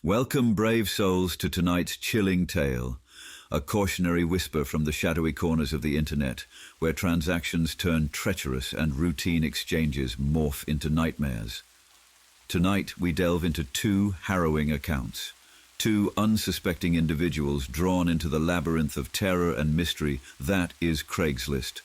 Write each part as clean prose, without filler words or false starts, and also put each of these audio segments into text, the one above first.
Welcome, brave souls, to tonight's chilling tale, a cautionary whisper from the shadowy corners of the internet, where transactions turn treacherous and routine exchanges morph into nightmares. Tonight, we delve into two harrowing accounts, two unsuspecting individuals drawn into the labyrinth of terror and mystery that is Craigslist.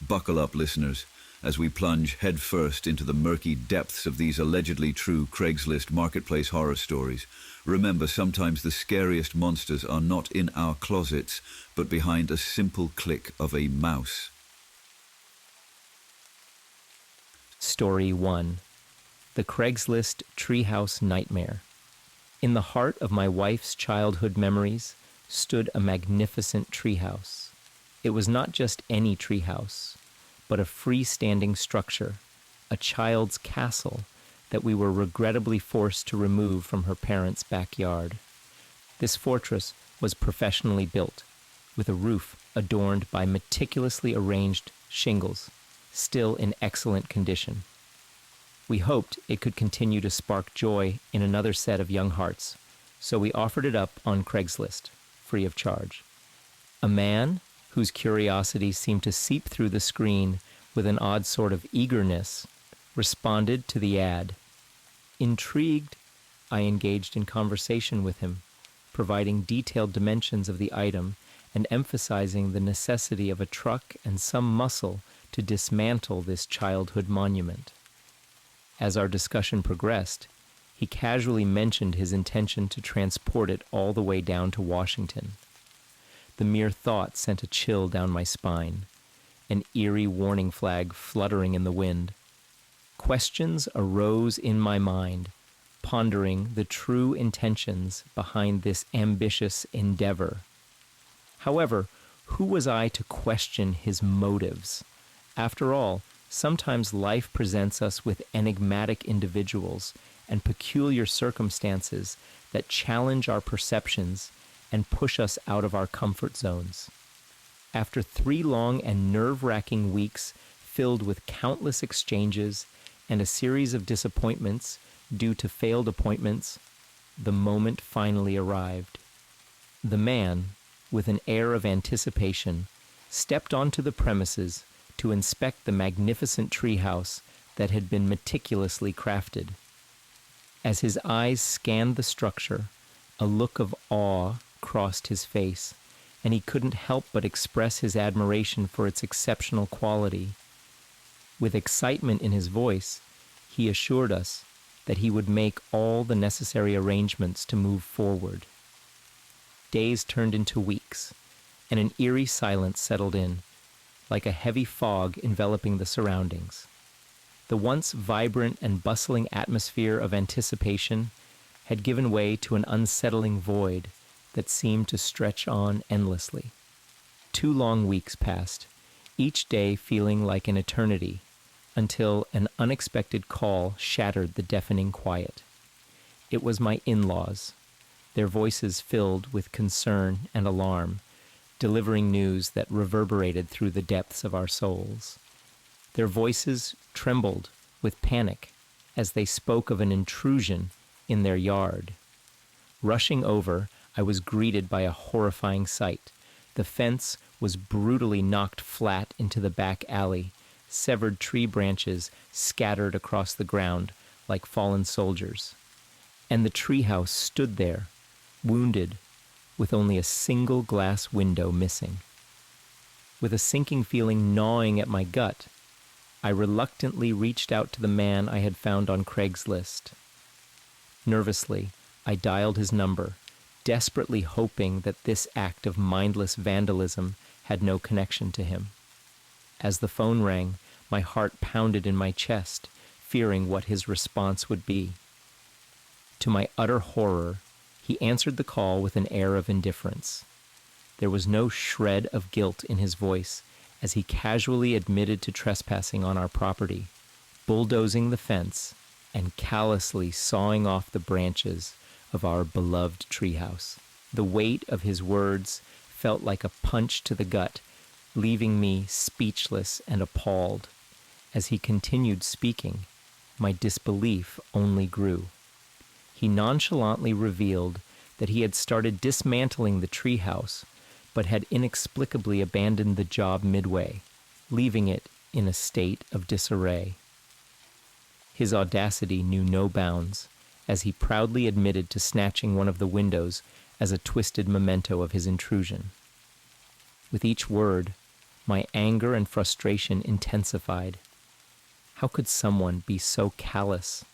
Buckle up, listeners, as we plunge headfirst into the murky depths of these allegedly true Craigslist marketplace horror stories. Remember, sometimes the scariest monsters are not in our closets, but behind a simple click of a mouse. Story 1. The Craigslist Treehouse Nightmare. In the heart of my wife's childhood memories stood a magnificent treehouse. It was not just any treehouse, but a freestanding structure, a child's castle that we were regrettably forced to remove from her parents' backyard. This fortress was professionally built, with a roof adorned by meticulously arranged shingles, still in excellent condition. We hoped it could continue to spark joy in another set of young hearts, so we offered it up on Craigslist, free of charge. A man, whose curiosity seemed to seep through the screen with an odd sort of eagerness, responded to the ad. Intrigued, I engaged in conversation with him, providing detailed dimensions of the item and emphasizing the necessity of a truck and some muscle to dismantle this childhood monument. As our discussion progressed, he casually mentioned his intention to transport it all the way down to Washington. The mere thought sent a chill down my spine, an eerie warning flag fluttering in the wind. Questions arose in my mind, pondering the true intentions behind this ambitious endeavor. However, who was I to question his motives? After all, sometimes life presents us with enigmatic individuals and peculiar circumstances that challenge our perceptions and push us out of our comfort zones. After 3 long and nerve-wracking weeks filled with countless exchanges and a series of disappointments due to failed appointments, the moment finally arrived. The man, with an air of anticipation, stepped onto the premises to inspect the magnificent treehouse that had been meticulously crafted. As his eyes scanned the structure, a look of awe crossed his face, and he couldn't help but express his admiration for its exceptional quality. With excitement in his voice, he assured us that he would make all the necessary arrangements to move forward. Days turned into weeks, and an eerie silence settled in, like a heavy fog enveloping the surroundings. The once vibrant and bustling atmosphere of anticipation had given way to an unsettling void that seemed to stretch on endlessly. 2 long weeks passed, each day feeling like an eternity, until an unexpected call shattered the deafening quiet. It was my in-laws, their voices filled with concern and alarm, delivering news that reverberated through the depths of our souls. Their voices trembled with panic as they spoke of an intrusion in their yard. Rushing over, I was greeted by a horrifying sight. The fence was brutally knocked flat into the back alley, severed tree branches scattered across the ground like fallen soldiers. And the treehouse stood there, wounded, with only a single glass window missing. With a sinking feeling gnawing at my gut, I reluctantly reached out to the man I had found on Craigslist. Nervously, I dialed his number, desperately hoping that this act of mindless vandalism had no connection to him. As the phone rang, my heart pounded in my chest, fearing what his response would be. To my utter horror, he answered the call with an air of indifference. There was no shred of guilt in his voice as he casually admitted to trespassing on our property, bulldozing the fence and callously sawing off the branches of our beloved treehouse. The weight of his words felt like a punch to the gut, leaving me speechless and appalled. As he continued speaking, my disbelief only grew. he nonchalantly revealed that he had started dismantling the treehouse, but had inexplicably abandoned the job midway, leaving it in a state of disarray. His audacity knew no bounds, as he proudly admitted to snatching one of the windows as a twisted memento of his intrusion. With each word, my anger and frustration intensified. How could someone be so callous,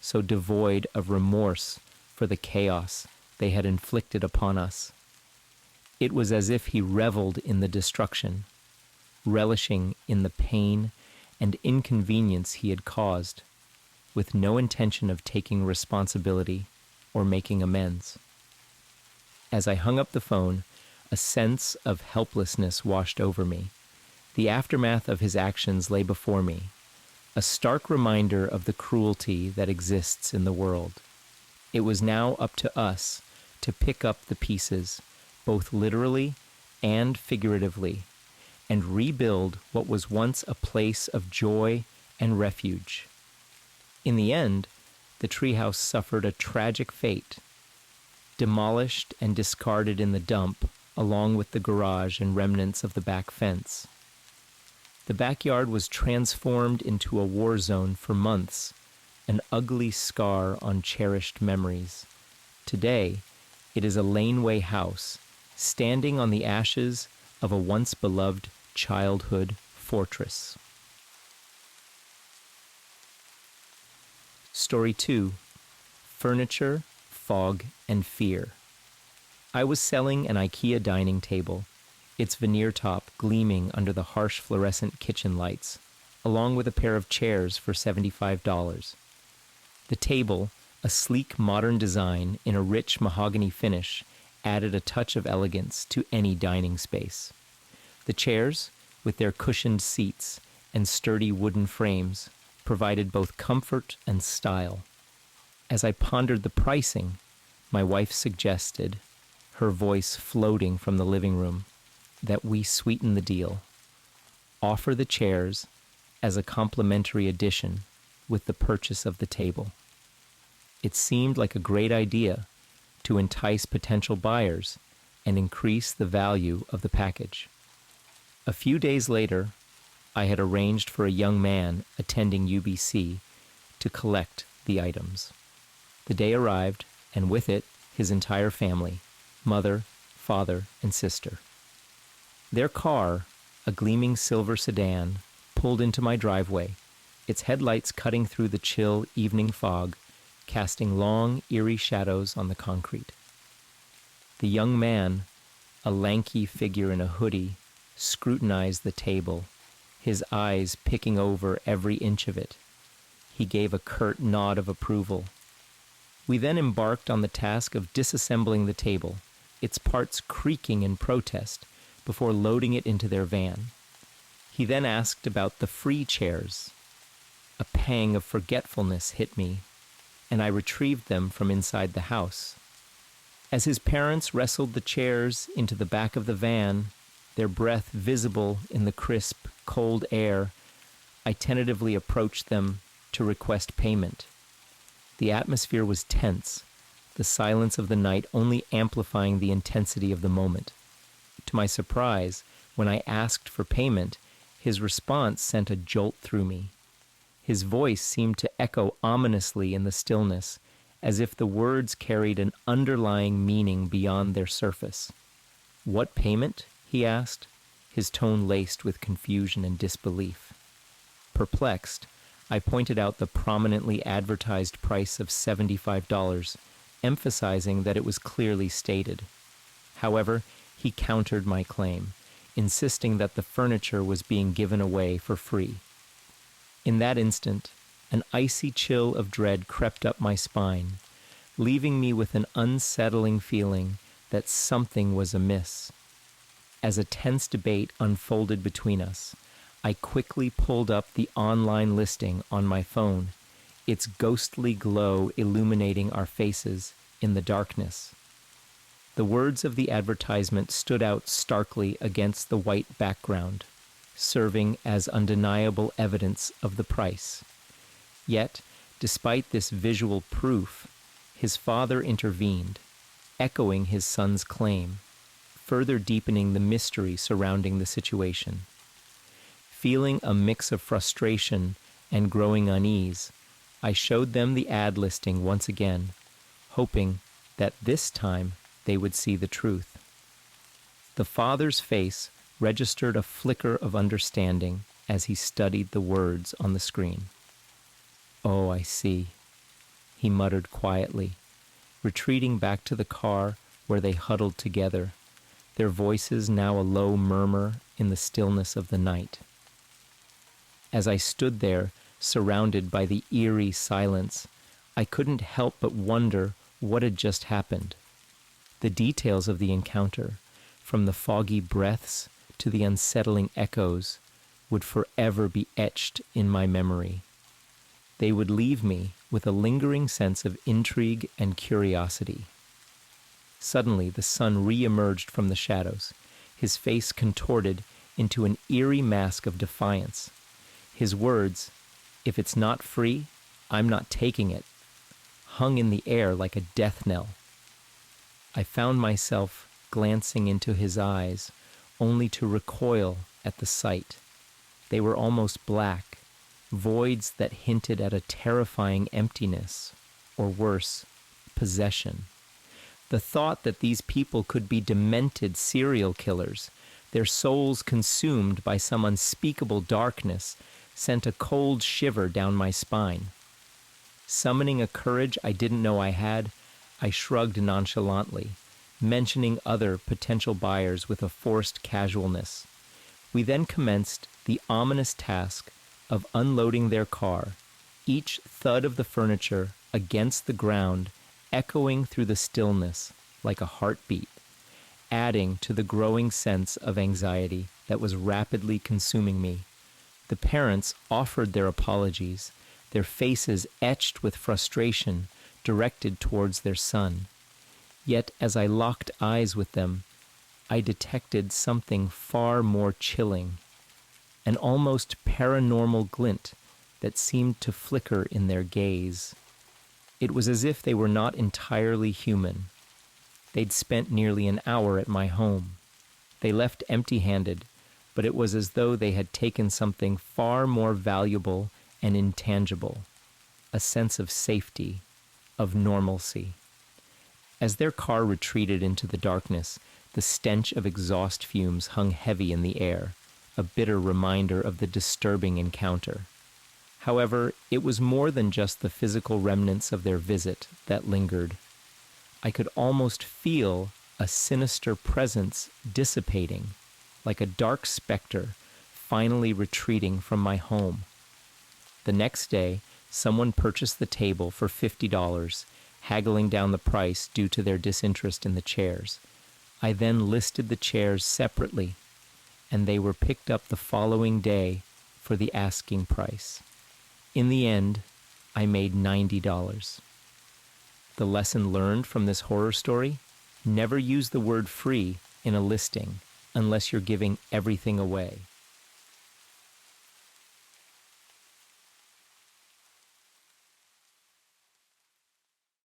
so devoid of remorse for the chaos they had inflicted upon us? It was as if he reveled in the destruction, relishing in the pain and inconvenience he had caused, with no intention of taking responsibility or making amends. As I hung up the phone, a sense of helplessness washed over me. The aftermath of his actions lay before me, a stark reminder of the cruelty that exists in the world. It was now up to us to pick up the pieces, both literally and figuratively, and rebuild what was once a place of joy and refuge. In the end, the treehouse suffered a tragic fate, demolished and discarded in the dump, along with the garage and remnants of the back fence. The backyard was transformed into a war zone for months, an ugly scar on cherished memories. Today, it is a laneway house, standing on the ashes of a once beloved childhood fortress. Story 2: Furniture, Fog, and Fear. I was selling an IKEA dining table, its veneer top gleaming under the harsh fluorescent kitchen lights, along with a pair of chairs for $75. The table, a sleek modern design in a rich mahogany finish, added a touch of elegance to any dining space. The chairs, with their cushioned seats and sturdy wooden frames, provided both comfort and style. As I pondered the pricing, my wife suggested, her voice floating from the living room, that we sweeten the deal. Offer the chairs as a complimentary addition with the purchase of the table. It seemed like a great idea to entice potential buyers and increase the value of the package. A few days later, I had arranged for a young man attending UBC to collect the items. The day arrived, and with it, his entire family, mother, father, and sister. Their car, a gleaming silver sedan, pulled into my driveway, its headlights cutting through the chill evening fog, casting long, eerie shadows on the concrete. The young man, a lanky figure in a hoodie, scrutinized the table, his eyes picking over every inch of it. He gave a curt nod of approval. We then embarked on the task of disassembling the table, its parts creaking in protest, before loading it into their van. He then asked about the free chairs. A pang of forgetfulness hit me, and I retrieved them from inside the house. As his parents wrestled the chairs into the back of the van, their breath visible in the crisp, cold air, I tentatively approached them to request payment. The atmosphere was tense, the silence of the night only amplifying the intensity of the moment. To my surprise, when I asked for payment, his response sent a jolt through me. His voice seemed to echo ominously in the stillness, as if the words carried an underlying meaning beyond their surface. "What payment?" he asked, his tone laced with confusion and disbelief. Perplexed, I pointed out the prominently advertised price of $75, emphasizing that it was clearly stated. However, he countered my claim, insisting that the furniture was being given away for free. In that instant, an icy chill of dread crept up my spine, leaving me with an unsettling feeling that something was amiss. As a tense debate unfolded between us, I quickly pulled up the online listing on my phone, its ghostly glow illuminating our faces in the darkness. The words of the advertisement stood out starkly against the white background, serving as undeniable evidence of the price. Yet, despite this visual proof, his father intervened, echoing his son's claim, further deepening the mystery surrounding the situation. Feeling a mix of frustration and growing unease, I showed them the ad listing once again, hoping that this time they would see the truth. The father's face registered a flicker of understanding as he studied the words on the screen. "Oh, I see," he muttered quietly, retreating back to the car where they huddled together, their voices now a low murmur in the stillness of the night. As I stood there, surrounded by the eerie silence, I couldn't help but wonder what had just happened. The details of the encounter, from the foggy breaths to the unsettling echoes, would forever be etched in my memory. They would leave me with a lingering sense of intrigue and curiosity. Suddenly, the sun re-emerged from the shadows, his face contorted into an eerie mask of defiance. His words, "If it's not free, I'm not taking it," hung in the air like a death knell. I found myself glancing into his eyes, only to recoil at the sight. They were almost black, voids that hinted at a terrifying emptiness, or worse, possession. The thought that these people could be demented serial killers, their souls consumed by some unspeakable darkness, sent a cold shiver down my spine. Summoning a courage I didn't know I had, I shrugged nonchalantly, mentioning other potential buyers with a forced casualness. We then commenced the ominous task of unloading their car, each thud of the furniture against the ground echoing through the stillness like a heartbeat, adding to the growing sense of anxiety that was rapidly consuming me. The parents offered their apologies, their faces etched with frustration directed towards their son. Yet as I locked eyes with them, I detected something far more chilling, an almost paranormal glint that seemed to flicker in their gaze. It was as if they were not entirely human. They'd spent nearly an hour at my home. They left empty-handed, but it was as though they had taken something far more valuable and intangible, a sense of safety, of normalcy. As their car retreated into the darkness, the stench of exhaust fumes hung heavy in the air, a bitter reminder of the disturbing encounter. However, it was more than just the physical remnants of their visit that lingered. I could almost feel a sinister presence dissipating, like a dark specter finally retreating from my home. The next day, someone purchased the table for $50, haggling down the price due to their disinterest in the chairs. I then listed the chairs separately, and they were picked up the following day for the asking price. In the end, I made $90. The lesson learned from this horror story? Never use the word free in a listing unless you're giving everything away.